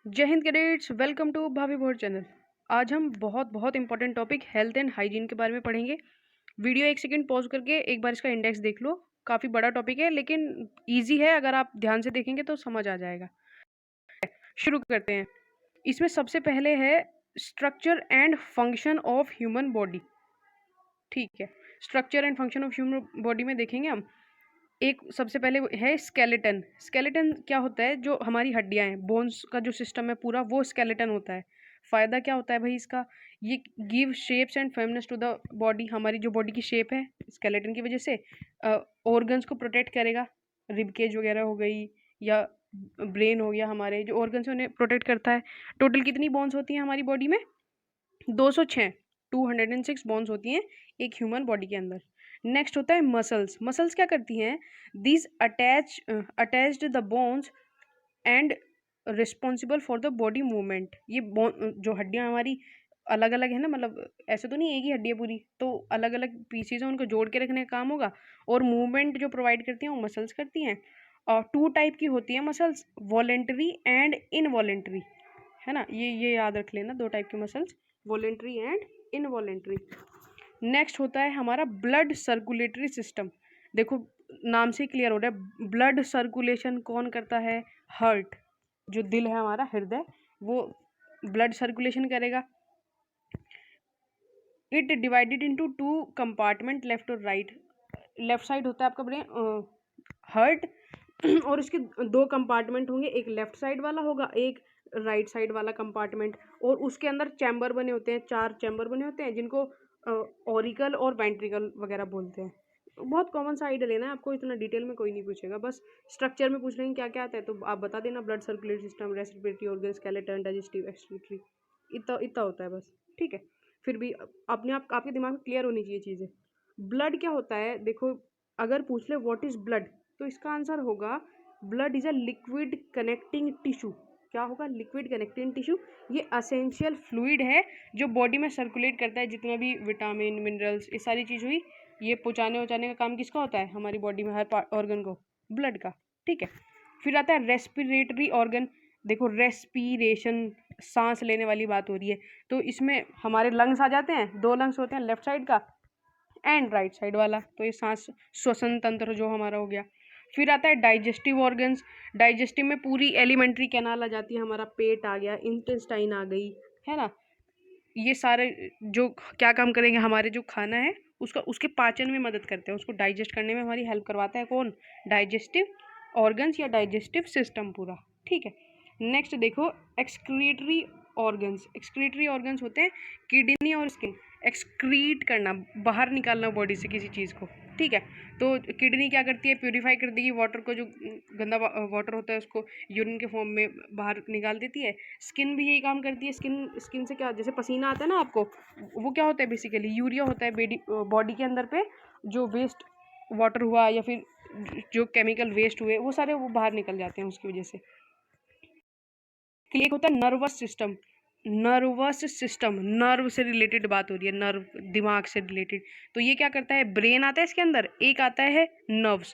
जय Hind cadets, welcome to भाभी भोर चैनल। आज हम बहुत important topic health and hygiene के बारे में पढ़ेंगे। वीडियो एक सेकंड पॉज करके एक बार इसका इंडेक्स देख लो। काफ़ी बड़ा टॉपिक है लेकिन इजी है, अगर आप ध्यान से देखेंगे तो समझ आ जाएगा। शुरू करते हैं। इसमें सबसे पहले है structure and function of human body. ठीक है, structure and function of human body में देखेंगे हम। एक सबसे पहले है स्केलेटन। स्केलेटन क्या होता है? जो हमारी हड्डियां हैं, बोन्स का जो सिस्टम है पूरा, वो स्केलेटन होता है। फ़ायदा क्या होता है भाई इसका? ये give shapes and firmness to the body. हमारी जो बॉडी की शेप है, स्केलेटन की वजह से ऑर्गन्स को प्रोटेक्ट करेगा। रिबकेज वगैरह हो गई या ब्रेन हो गया, हमारे जो ऑर्गन्स हैं उन्हें प्रोटेक्ट करता है। टोटल कितनी बोन्स होती हैं हमारी बॉडी में? 206, 206 बोन्स होती हैं एक ह्यूमन बॉडी के अंदर। नेक्स्ट होता है मसल्स। मसल्स क्या करती हैं? These attached the bones and responsible for the body movement. ये जो हड्डियां हमारी अलग अलग है ना, मतलब ऐसे तो नहीं एक ही हड्डी है पूरी, तो अलग अलग पीसीज हैं, उनको जोड़ के रखने का काम होगा। और मूवमेंट जो प्रोवाइड करती हैं वो मसल्स करती हैं। और टू टाइप की होती है मसल्स, वॉलेंटरी एंड इनवॉलेंटरी, है ना। ये याद रख लेना, दो टाइप के muscles, voluntary and involuntary. Next होता है हमारा ब्लड सर्कुलेटरी सिस्टम। देखो नाम से क्लियर हो रहा है, ब्लड सर्कुलेशन कौन करता है? हार्ट, जो दिल है हमारा, हृदय, वो ब्लड सर्कुलेशन करेगा। It divided into two compartment, left और राइट। लेफ्ट साइड होता है आपका ब्रेन, हार्ट, और इसके दो कंपार्टमेंट होंगे, एक लेफ्ट साइड वाला होगा, एक राइट साइड वाला कंपार्टमेंट। और उसके अंदर चैम्बर बने होते हैं, 4 चैम्बर बने होते हैं, जिनको ऑरिकल और वेंट्रिकल वगैरह बोलते हैं। बहुत कॉमन सा आइडिया लेना है आपको, इतना डिटेल में कोई नहीं पूछेगा, बस स्ट्रक्चर में पूछ रहे हैं क्या क्या आता है तो आप बता देना। Blood circulatory system, respiratory organ, skeleton, digestive, excretory, इतना इतना होता है बस। ठीक है, फिर भी अपने आप आपके दिमाग में क्लियर होनी चाहिए चीज़ें। ब्लड क्या होता है? देखो अगर पूछ ले व्हाट इज ब्लड, तो इसका आंसर होगा blood is a liquid connecting tissue. क्या होगा? Liquid connecting tissue. ये असेंशियल फ्लूइड है जो बॉडी में सर्कुलेट करता है, जितने भी विटामिन, मिनरल्स, ये सारी चीज़ हुई, ये पहुँचाने का काम किसका होता है हमारी बॉडी में, हर ऑर्गन को? ब्लड का। ठीक है, फिर आता है रेस्पिरेटरी ऑर्गन। देखो रेस्पिरेशन, सांस लेने वाली बात हो रही है, तो इसमें हमारे लंग्स आ जाते हैं। 2 लंग्स होते हैं, लेफ्ट साइड का एंड राइट साइड वाला, तो ये सांस श्वसन तंत्र जो हमारा हो गया। फिर आता है डाइजेस्टिव ऑर्गन्स। डाइजेस्टिव में पूरी एलिमेंट्री कैनाल आ जाती है, हमारा पेट आ गया, इंटेस्टाइन आ गई, है ना। ये सारे जो क्या काम करेंगे, हमारे जो खाना है उसका, उसके पाचन में मदद करते हैं, उसको डाइजेस्ट करने में हमारी हेल्प करवाता है कौन? डाइजेस्टिव ऑर्गन्स या डाइजेस्टिव सिस्टम पूरा। ठीक है, नेक्स्ट देखो एक्सक्रीटरी ऑर्गन्स। एक्सक्रीटरी ऑर्गन्स होते हैं किडनी और स्किन। एक्सक्रीट करना, बाहर निकालना बॉडी से किसी चीज़ को। ठीक है, तो किडनी क्या करती है? प्यूरिफाई कर देगी वाटर को, जो गंदा वाटर होता है उसको यूरिन के फॉर्म में बाहर निकाल देती है। स्किन भी यही काम करती है। स्किन से क्या, जैसे पसीना आता है ना आपको, वो क्या होता है? बेसिकली यूरिया होता है बॉडी के अंदर पे, जो वेस्ट वाटर हुआ या फिर जो केमिकल वेस्ट हुए वो सारे वो बाहर निकल जाते हैं उसकी वजह से। एक होता है nervous system. Nervous system, nerve से रिलेटेड बात हो रही है, नर्व दिमाग से रिलेटेड। तो ये क्या करता है? ब्रेन आता है इसके अंदर, एक आता है नर्व्स।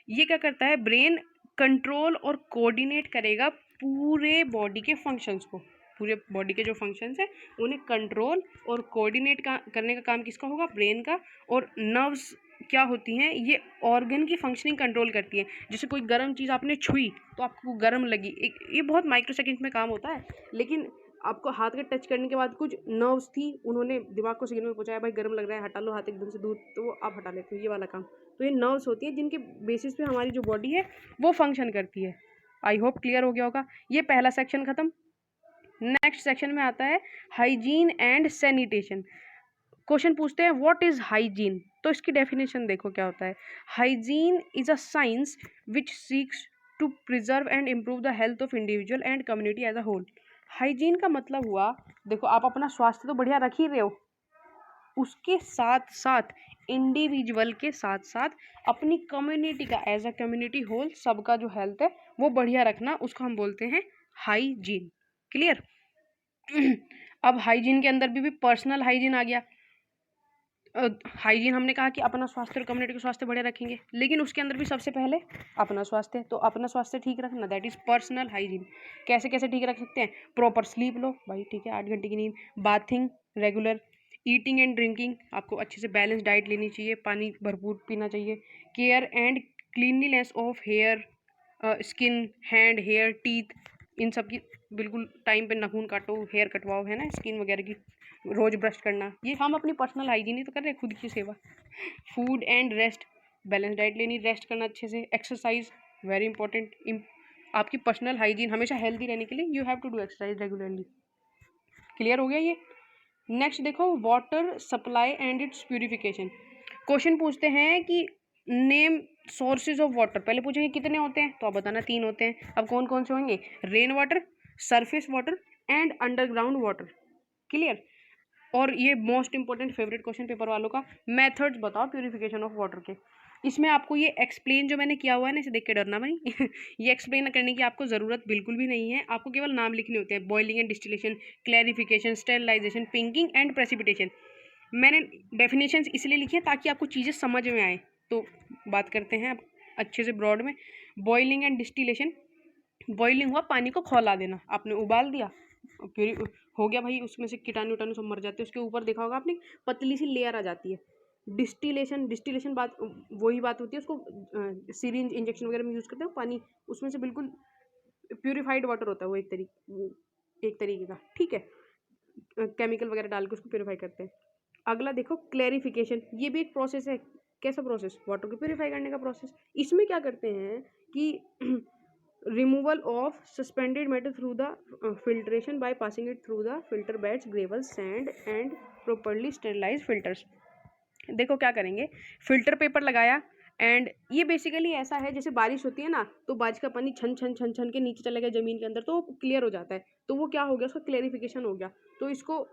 ये क्या करता है? ब्रेन कंट्रोल और कोऑर्डिनेट करेगा पूरे बॉडी के फंक्शंस को। पूरे बॉडी के जो फंक्शंस हैं उन्हें कंट्रोल और कोऑर्डिनेट करने का काम किसका होगा? ब्रेन का। और नर्व्स क्या होती हैं? ये ऑर्गन की फंक्शनिंग कंट्रोल करती हैं। जैसे कोई गर्म चीज़ आपने छुई तो आपको गर्म लगी, एक ये बहुत माइक्रो सेकेंड में काम होता है, लेकिन आपको हाथ के टच करने के बाद कुछ नर्व्स थी, उन्होंने दिमाग को सिग्नल पहुंचाया, भाई गर्म लग रहा है, हटा लो हाथ एकदम से दूर, तो वो आप हटा लेते हो, ये वाला काम। तो ये नर्व्स होती है जिनके बेसिस पे हमारी जो बॉडी है वो फंक्शन करती है। आई होप क्लियर हो गया होगा। ये पहला सेक्शन खत्म। नेक्स्ट सेक्शन में आता है हाइजीन एंड सैनिटेशन। क्वेश्चन पूछते हैं व्हाट इज हाइजीन, तो इसकी डेफिनेशन देखो क्या होता है। Hygiene is a science which seeks to preserve and improve the health of individual and community as a whole. Hygiene का मतलब हुआ, देखो आप अपना स्वास्थ्य तो बढ़िया रख ही रहे हो, उसके साथ साथ इंडिविजुअल के साथ साथ अपनी कम्युनिटी का, एज अ कम्युनिटी होल, सबका जो हेल्थ है वो बढ़िया रखना, उसको हम बोलते हैं हाइजीन। क्लियर? अब हाइजीन के अंदर भी पर्सनल हाइजीन आ गया। हाइजीन हमने कहा कि अपना स्वास्थ्य और कम्युनिटी का स्वास्थ्य बढ़िया रखेंगे, लेकिन उसके अंदर भी सबसे पहले अपना स्वास्थ्य। तो अपना स्वास्थ्य ठीक रखना, दैट इज़ पर्सनल हाइजीन। कैसे कैसे ठीक रख सकते हैं? प्रॉपर स्लीप लो भाई, ठीक है, 8 घंटे की नींद, bathing regular, eating and drinking, आपको अच्छे से बैलेंस डाइट लेनी चाहिए, पानी भरपूर पीना चाहिए, care and cleanliness of hair, skin, hand, hair, teeth, इन सब की बिल्कुल टाइम पे नाखून काटो, हेयर कटवाओ, है ना, स्किन वगैरह की रोज ब्रश करना, ये हम अपनी पर्सनल हाइजीन ही तो कर रहे हैं, खुद की सेवा। Food and rest, balance diet लेनी, रेस्ट करना अच्छे से, एक्सरसाइज वेरी इंपॉर्टेंट। आपकी पर्सनल हाइजीन हमेशा हेल्दी रहने के लिए you have to do exercise regularly. Clear हो गया ये? नेक्स्ट देखो, water supply and its purification. Question पूछते हैं कि नेम सोर्सेज ऑफ वाटर, पहले पूछेंगे कितने होते हैं, तो आप बताना 3 होते हैं। अब कौन कौन से होंगे? Rain water, surface water and underground water. Clear? और ये most important favourite question paper वालों का, मेथड्स बताओ प्यूरिफिकेशन ऑफ वाटर के। इसमें आपको ये एक्सप्लेन जो मैंने किया हुआ है ना, इसे देख के डरना भाई ये एक्सप्लेन करने की आपको ज़रूरत बिल्कुल भी नहीं है, आपको केवल नाम लिखने होते हैं। Boiling and distillation, clarification, sterilisation, pinking and precipitation. मैंने डेफिनेशंस इसलिए लिखी है ताकि आपको चीज़ें समझ में आए। तो बात करते हैं अब अच्छे से ब्रॉड में। बॉइलिंग एंड डिस्टिलेशन, बॉइलिंग हुआ, पानी को खौला देना, आपने उबाल दिया, प्यूरी हो गया भाई, उसमें से कीटाणु उटाणु सब मर जाते हैं, उसके ऊपर देखा होगा आपने पतली सी लेयर आ जाती है। डिस्टिलेशन, डिस्टिलेशन बात वही बात होती है, उसको सिरिंज इंजेक्शन वगैरह में यूज़ करते हैं, पानी उसमें से बिल्कुल प्यूरिफाइड वाटर होता है वो, एक तरीके का, ठीक है, केमिकल वगैरह डाल के उसको प्योरीफाई करते हैं। अगला देखो क्लैरिफिकेशन, ये भी एक प्रोसेस है। कैसा प्रोसेस? वाटर को प्योरीफाई करने का प्रोसेस। इसमें क्या करते हैं कि removal of suspended matter through the filtration by passing it through the filter beds, gravel, sand and properly sterilise filters. देखो क्या करेंगे, फिल्टर पेपर लगाया, एंड ये बेसिकली ऐसा है जैसे बारिश होती है ना, तो बारिश का पानी छन छन छन छन के नीचे चला गया ज़मीन के अंदर, तो वो क्लियर हो जाता है, तो वो क्या हो गया, उसका क्लेरिफिकेशन हो गया। तो इसको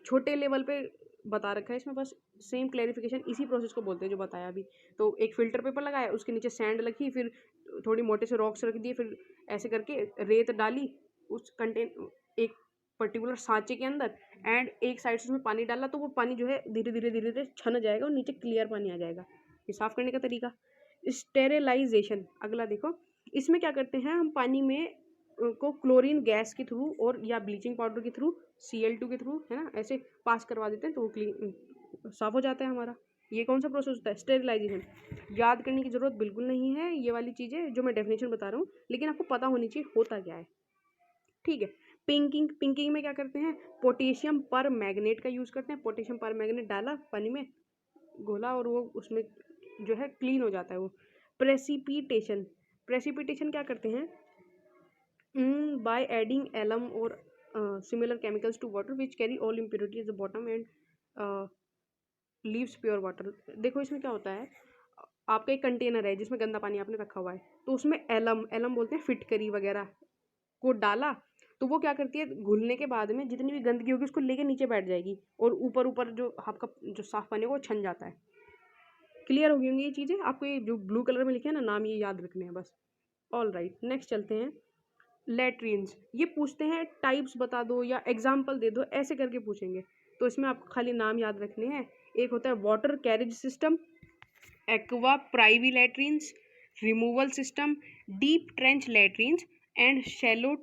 छोटे लेवल पे बता रखा है इसमें, बस सेम क्लेरिफिकेशन इसी प्रोसेस को बोलते हैं जो बताया अभी। तो एक फिल्टर पेपर लगाया, उसके नीचे सैंड रखी, फिर थोड़ी मोटे से रॉक्स रख दिए, फिर ऐसे करके रेत डाली उस कंटेन एक पर्टिकुलर सांचे के अंदर, एंड एक साइड से उसमें पानी डाला, तो वो पानी जो है धीरे धीरे धीरे धीरे छन जाएगा और नीचे क्लियर पानी आ जाएगा। ये साफ करने का तरीका। स्टेरिलाइजेशन, अगला देखो, इसमें क्या करते हैं हम, पानी में को क्लोरीन गैस के थ्रू और या ब्लीचिंग पाउडर के थ्रू, Cl2 के थ्रू, है ना, ऐसे पास करवा देते हैं, तो वो क्लीन साफ हो जाता है हमारा। ये कौन सा प्रोसेस होता है? स्टेरिलाइजेशन। याद करने की जरूरत बिल्कुल नहीं है ये वाली चीज़ें जो मैं डेफिनेशन बता रहा हूँ, लेकिन आपको पता होनी चाहिए होता क्या है, ठीक है। पिंकिंग, पिंकिंग में क्या करते हैं, पोटेशियम पर मैग्नेट का यूज़ करते हैं। पोटेशियम पर मैग्नेट डाला पानी में, घोला, और वो उसमें जो है क्लीन हो जाता है वो। प्रेसिपिटेशन, प्रेसिपिटेशन क्या करते हैं, by adding alum or similar chemicals to water which carry all impurities at the bottom and uh, leaves pure water। देखो इसमें क्या होता है, आपका एक कंटेनर है जिसमें गंदा पानी आपने रखा हुआ है, तो उसमें एलम, एलम बोलते हैं फिटकरी वगैरह, को डाला, तो वो क्या करती है, घुलने के बाद में जितनी भी गंदगी होगी उसको लेके नीचे बैठ जाएगी, और ऊपर ऊपर जो आपका जो साफ पानी है वो छन जाता है। क्लियर हो गई होंगी ये चीज़ें आपको, ये जो ब्लू कलर में लिखे हैं ना नाम, ये याद रखने हैं बस। ऑल राइट, नेक्स्ट चलते हैं। लैट्रिन्स, ये पूछते हैं टाइप्स बता दो या एग्जाम्पल दे दो, ऐसे करके पूछेंगे, तो इसमें आपको खाली नाम याद रखने हैं। एक होता है water carriage system, aqua privy latrines, removal system, deep trench latrines and shallow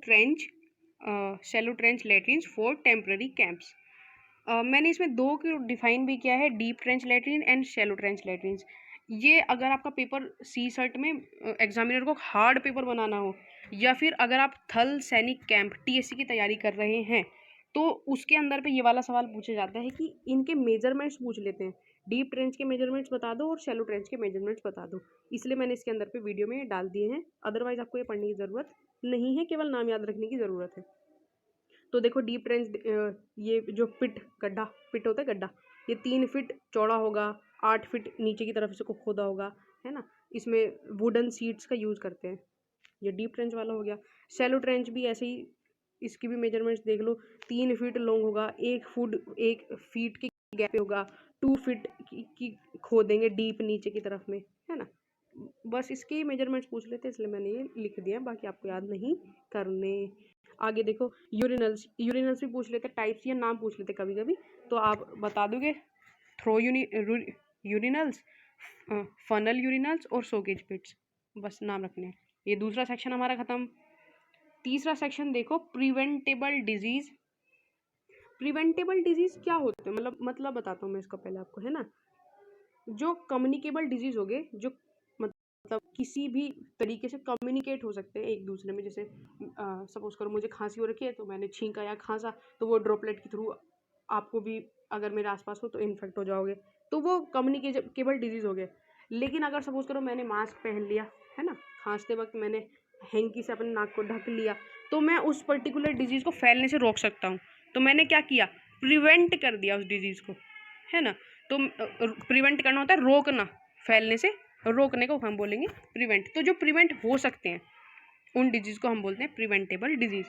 trench latrines for temporary camps. मैंने इसमें दो को डिफाइन भी किया है, deep trench latrine and shallow trench latrines. ये अगर आपका पेपर सी सर्ट में एग्जामिनर को हार्ड पेपर बनाना हो, या फिर अगर आप थल सैनिक कैंप टीएससी की तैयारी कर रहे हैं, तो उसके अंदर पे ये वाला सवाल पूछा जाता है कि इनके मेजरमेंट्स पूछ लेते हैं, डीप ट्रेंच के मेजरमेंट्स बता दो और शैलो ट्रेंच के मेजरमेंट्स बता दो। इसलिए मैंने इसके अंदर पे वीडियो में डाल दिए हैं, अदरवाइज आपको ये पढ़ने की ज़रूरत नहीं है, केवल नाम याद रखने की ज़रूरत है। तो देखो डीप ट्रेंच, ये जो गड्ढा पिट होता है गड्ढा, ये 3 फीट चौड़ा होगा, 8 फीट नीचे की तरफ इसको खोदा होगा, है ना, इसमें वुडन सीट्स का यूज़ करते हैं। ये डीप ट्रेंच वाला हो गया। शैलो ट्रेंच भी ऐसे ही, इसकी भी मेजरमेंट्स देख लो, 3 फीट लॉन्ग होगा, 1 फीट की गैप पे होगा, 2 फीट की खोदेंगे डीप नीचे की तरफ में, है ना। बस इसके मेजरमेंट्स पूछ लेते हैं, इसलिए मैंने ये लिख दिया, बाकी आपको याद नहीं करने। आगे देखो यूरिनल्स, यूरिनल्स भी पूछ लेते, टाइप्स या नाम पूछ लेते कभी कभी, तो आप बता दोगे थ्रो यूरिनल्स, फनल यूरिनल्स और सोकेज पिट्स, बस नाम रखने हैं। ये दूसरा सेक्शन हमारा खत्म। तीसरा सेक्शन देखो, प्रिवेंटेबल डिजीज। प्रिवेंटेबल डिजीज क्या होते हैं, मतलब बताता हूँ मैं इसका पहले आपको, है ना। जो कम्युनिकेबल डिजीज हो गए, जो मतलब किसी भी तरीके से कम्युनिकेट हो सकते हैं एक दूसरे में, जैसे सपोज करो मुझे खांसी हो रखी है, तो मैंने छींका या खांसा, तो वो ड्रॉपलेट के थ्रू आपको भी अगर मेरे आसपास हो तो इन्फेक्ट हो जाओगे, तो वो कम्युनिकेबल डिजीज हो गए। लेकिन अगर सपोज करो मैंने मास्क पहन लिया, है ना, खांसते वक्त मैंने हैंकी से अपने नाक को ढक लिया, तो मैं उस पर्टिकुलर डिजीज को फैलने से रोक सकता हूँ। तो मैंने क्या किया, प्रिवेंट कर दिया उस डिजीज को, है ना। तो प्रिवेंट करना होता है रोकना, फैलने से रोकने को हम बोलेंगे प्रिवेंट। तो जो प्रिवेंट हो सकते हैं उन डिजीज को हम बोलते हैं प्रिवेंटेबल डिजीज।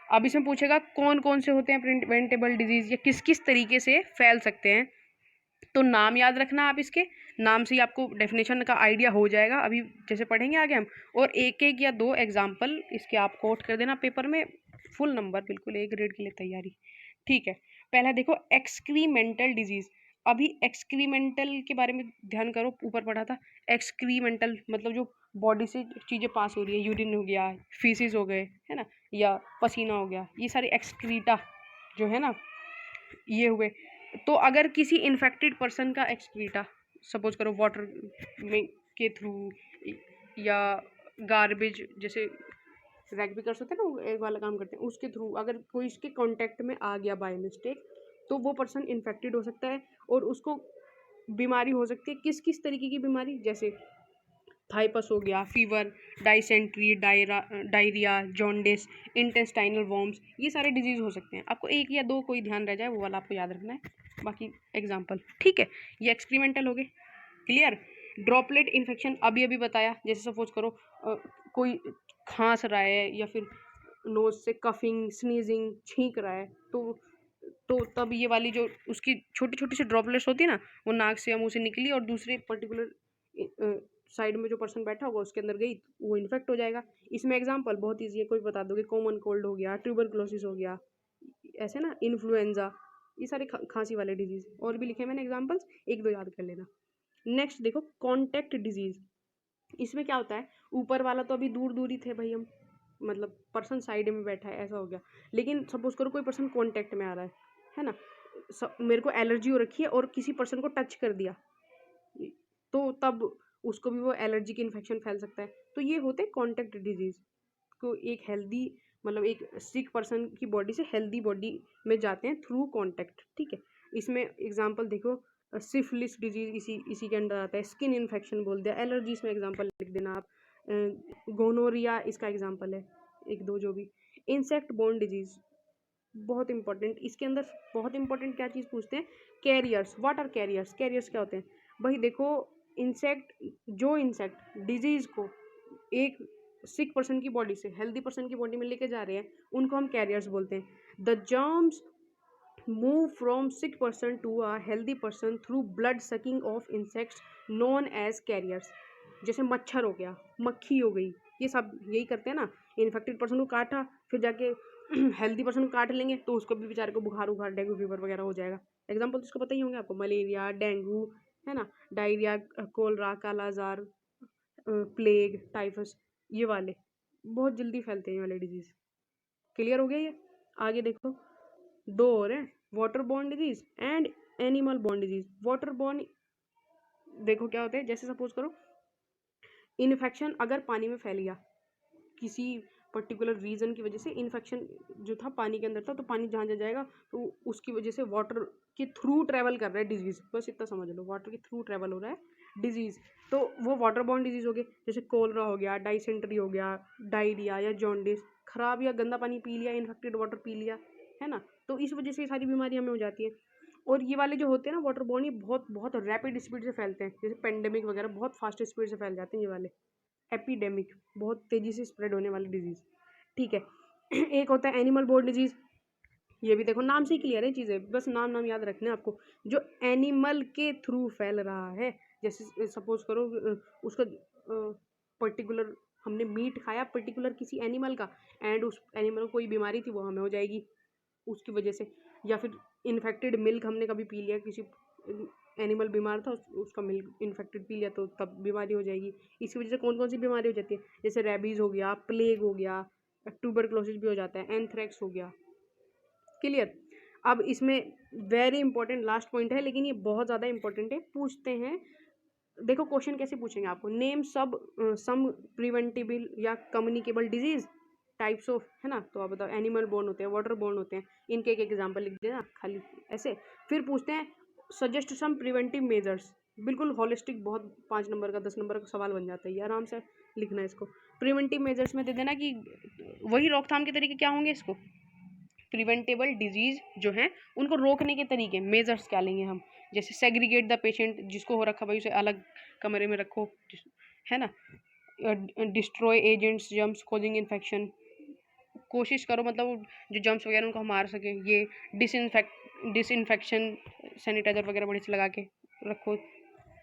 अब इसमें पूछेगा कौन कौन से होते हैं प्रिवेंटेबल डिजीज, या किस किस तरीके से फैल सकते हैं। तो नाम याद रखना आप, इसके नाम से ही आपको डेफिनेशन का आइडिया हो जाएगा, अभी जैसे पढ़ेंगे आगे हम। और एक एक या दो एग्जाम्पल इसके आप कोट कर देना पेपर में, फुल नंबर बिल्कुल एक ग्रेड के लिए तैयारी। ठीक है, पहला देखो एक्सक्रीमेंटल डिजीज। अभी एक्सक्रीमेंटल के बारे में ध्यान करो, ऊपर पढ़ा था। एक्सक्रीमेंटल मतलब जो बॉडी से चीज़ें पास हो रही है, यूरिन हो गया, फीसिस हो गए, है ना, या पसीना हो गया, ये सारे एक्सक्रीटा जो है ना, ये हुए। तो अगर किसी इन्फेक्टेड पर्सन का एक्सक्रीटा, सपोज करो वाटर में के थ्रू या गार्बेज, जैसे रैग पिकर्स होते हैं ना, वो एक वाला काम करते हैं, उसके थ्रू अगर कोई इसके कांटेक्ट में आ गया बाय मिस्टेक, तो वो पर्सन इन्फेक्टेड हो सकता है और उसको बीमारी हो सकती है। किस किस तरीके की बीमारी, जैसे थाइपस हो गया, fever, dysentery, diarrhoea, jaundice, intestinal worms, ये सारे डिजीज हो सकते हैं। आपको एक या दो कोई ध्यान रह जाए वो वाला आपको याद रखना है, बाकी एग्जाम्पल। ठीक है, ये एक्सपेरिमेंटल हो गए, क्लियर। ड्रॉपलेट इन्फेक्शन अभी अभी बताया, जैसे सपोज करो कोई खांस रहा है या फिर नोज से कफिंग, स्नीजिंग, छींक रहा है, तो तब ये वाली जो उसकी छोटी छोटी सी ड्रॉपलेट्स होती है ना, वो नाक से या मुंह से निकली और दूसरे पर्टिकुलर साइड में जो पर्सन बैठा होगा उसके अंदर गई, वो इन्फेक्ट हो जाएगा। इसमें एग्जांपल बहुत ईजी है, कोई बता दोगे, कॉमन कोल्ड हो गया, ट्यूबरक्लोसिस हो गया, ऐसे ना, इन्फ्लुएंजा, ये सारे खांसी वाले डिजीज। और भी लिखे मैंने एग्जांपल्स, एक दो याद कर लेना। नेक्स्ट देखो कॉन्टैक्ट डिजीज। इसमें क्या होता है, ऊपर वाला तो अभी दूर दूर ही थे भाई हम, मतलब पर्सन साइड में बैठा है ऐसा हो गया। लेकिन सपोज करो कोई पर्सन कॉन्टैक्ट में आ रहा है ना, मेरे को एलर्जी हो रखी है और किसी पर्सन को टच कर दिया, तो तब उसको भी वो एलर्जी की इन्फेक्शन फैल सकता है। तो ये होते हैं कॉन्टैक्ट डिजीज, को एक हेल्दी मतलब एक सिक पर्सन की बॉडी से हेल्दी बॉडी में जाते हैं थ्रू कॉन्टैक्ट। ठीक है, इसमें एग्जांपल देखो, सिफिलिस डिजीज इसी के अंडर आता है, स्किन इन्फेक्शन बोल दिया, एलर्जी इसमें एग्जांपल लिख देना आप, गोनोरिया इसका एग्जांपल है, एक दो जो भी। इंसेक्ट बोर्न डिजीज बहुत इंपॉर्टेंट, इसके अंदर बहुत इंपॉर्टेंट क्या चीज़ पूछते हैं, carriers. What are carriers, carriers क्या होते हैं भाई, देखो इंसेक्ट डिजीज को एक सिक पर्सन की बॉडी से हेल्दी पर्सन की बॉडी में लेके जा रहे हैं, उनको हम कैरियर्स बोलते हैं। The germs move from sick person to a healthy person through blood sucking of insects known as carriers. जैसे मच्छर हो गया, मक्खी हो गई, ये सब यही करते हैं ना, इन्फेक्टेड पर्सन को काटा, फिर जाके हेल्दी पर्सन को काट लेंगे तो उसको भी बेचारे को बुखार उखार, डेंगू फीवर वगैरह हो जाएगा। एग्जाम्पल तो इसको पता ही होंगे आपको, मलेरिया, डेंगू, है ना, डायरिया, कोलरा, कालाजार, प्लेग, टाइफस, ये वाले बहुत जल्दी फैलते हैं ये वाले डिजीज। क्लियर हो गया ये। आगे देखो, दो और हैं, water borne disease and animal borne disease. Water borne देखो क्या होते हैं, जैसे सपोज करो इन्फेक्शन अगर पानी में फैल गया, किसी पर्टिकुलर रीजन की वजह से इन्फेक्शन जो था पानी के अंदर था, तो पानी जहाँ जाएगा तो उसकी वजह से वाटर के थ्रू ट्रैवल कर रहा है डिजीज, बस इतना समझ लो, वाटर के थ्रू ट्रैवल हो रहा है डिजीज, तो वो वाटर बॉर्न डिजीज हो गए। जैसे कोलरा हो गया, डाइसेंट्री हो गया, डायरिया या जॉन्डिस, खराब या गंदा पानी पी लिया, इन्फेक्टेड वाटर पी लिया, है ना, तो इस वजह से ये सारी बीमारी हमें हो जाती है। और ये वाले जो होते हैं ना वाटर बॉर्न, ये बहुत बहुत रैपिड स्पीड से फैलते हैं, जैसे पेंडेमिक वगैरह बहुत फास्ट स्पीड से फैल जाते हैं ये वाले, एपिडेमिक, बहुत तेजी से स्प्रेड होने वाली डिजीज। ठीक है, एक होता है एनिमल बोर्न डिजीज, ये भी देखो नाम से ही क्लियर है चीज़ें, बस नाम याद रखने हैं आपको, जो एनिमल के थ्रू फैल रहा है। जैसे सपोज करो उसका पर्टिकुलर हमने मीट खाया पर्टिकुलर किसी एनिमल का, एंड उस एनिमल को कोई बीमारी थी वो हमें हो जाएगी उसकी वजह से। या फिर इन्फेक्टेड मिल्क हमने कभी पी लिया किसी एनिमल बीमार था, उसका मिल्क इन्फेक्टेड पी लिया तो तब बीमारी हो जाएगी। इसी वजह से कौन कौन सी बीमारी हो जाती है, जैसे रेबीज़ हो गया, प्लेग हो गया, ट्यूबरक्लोसिस भी हो जाता है, एंथ्रेक्स हो गया। क्लियर। अब इसमें वेरी इंपॉर्टेंट लास्ट पॉइंट है, लेकिन ये बहुत ज़्यादा इंपॉर्टेंट है। पूछते हैं, देखो क्वेश्चन कैसे पूछेंगे आपको, नेम सम प्रिवेंटेबल या कम्युनिकेबल डिजीज टाइप्स ऑफ, है ना। तो आप बताओ, एनिमल बोर्न होते हैं, वाटर बोर्न होते हैं, इनके एक एग्जांपल लिख देना खाली ऐसे। फिर पूछते हैं सजेस्ट सम प्रिवेंटिव मेजर्स, बिल्कुल हॉलिस्टिक, बहुत 5 नंबर का 10 नंबर का सवाल बन जाता है ये, आराम से लिखना है इसको। प्रिवेंटिव मेजर्स में दे देना कि वही रोकथाम के तरीके क्या होंगे, इसको प्रिवेंटेबल डिजीज जो है उनको रोकने के तरीके मेजर्स क्या लेंगे हम, जैसे सेग्रीगेट द पेशेंट, जिसको हो रखा भाई उसे अलग कमरे में रखो, है ना। Destroy agents germs causing infection, कोशिश करो मतलब जो जम्स वगैरह उनको हम मार सकें। ये डिसइंफेक्शन सैनिटाइजर वगैरह बड़े से लगा के रखो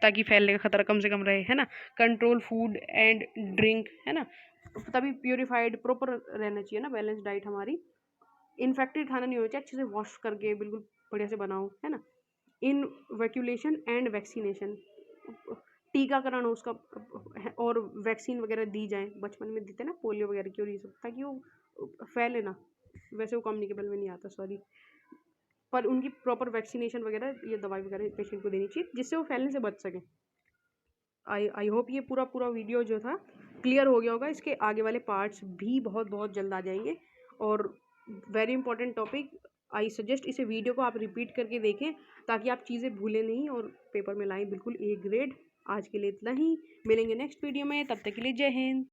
ताकि फैलने का खतरा कम से कम रहे, है ना। कंट्रोल फूड एंड ड्रिंक, है ना, तभी प्योरीफाइड प्रॉपर रहना चाहिए ना, बैलेंस डाइट हमारी। इन्फेक्टेड खाना नहीं होना चाहिए, अच्छे से वॉश करके बिल्कुल बढ़िया से बनाओ, है ना। इन वैक्यूलेशन एंड वैक्सीनेशन, टीकाकरण हो उसका, और वैक्सीन वगैरह दी जाए, बचपन में देते ना पोलियो वगैरह की, और ये सब, ताकि वो फैले ना। वैसे वो कम्युनिकेबल में नहीं आता, सॉरी, पर उनकी प्रॉपर वैक्सीनेशन वगैरह, ये दवाई वगैरह पेशेंट को देनी चाहिए जिससे वो फैलने से बच सके। आई होप ये पूरा वीडियो जो था क्लियर हो गया होगा। इसके आगे वाले पार्ट्स भी बहुत बहुत जल्द आ जाएंगे, और very important topic. I suggest इसे वीडियो को आप रिपीट करके देखें ताकि आप चीज़ें भूलें नहीं और पेपर में लाएं बिल्कुल A ग्रेड। आज के लिए इतना ही, मिलेंगे नेक्स्ट वीडियो में, तब तक के लिए जय हिंद।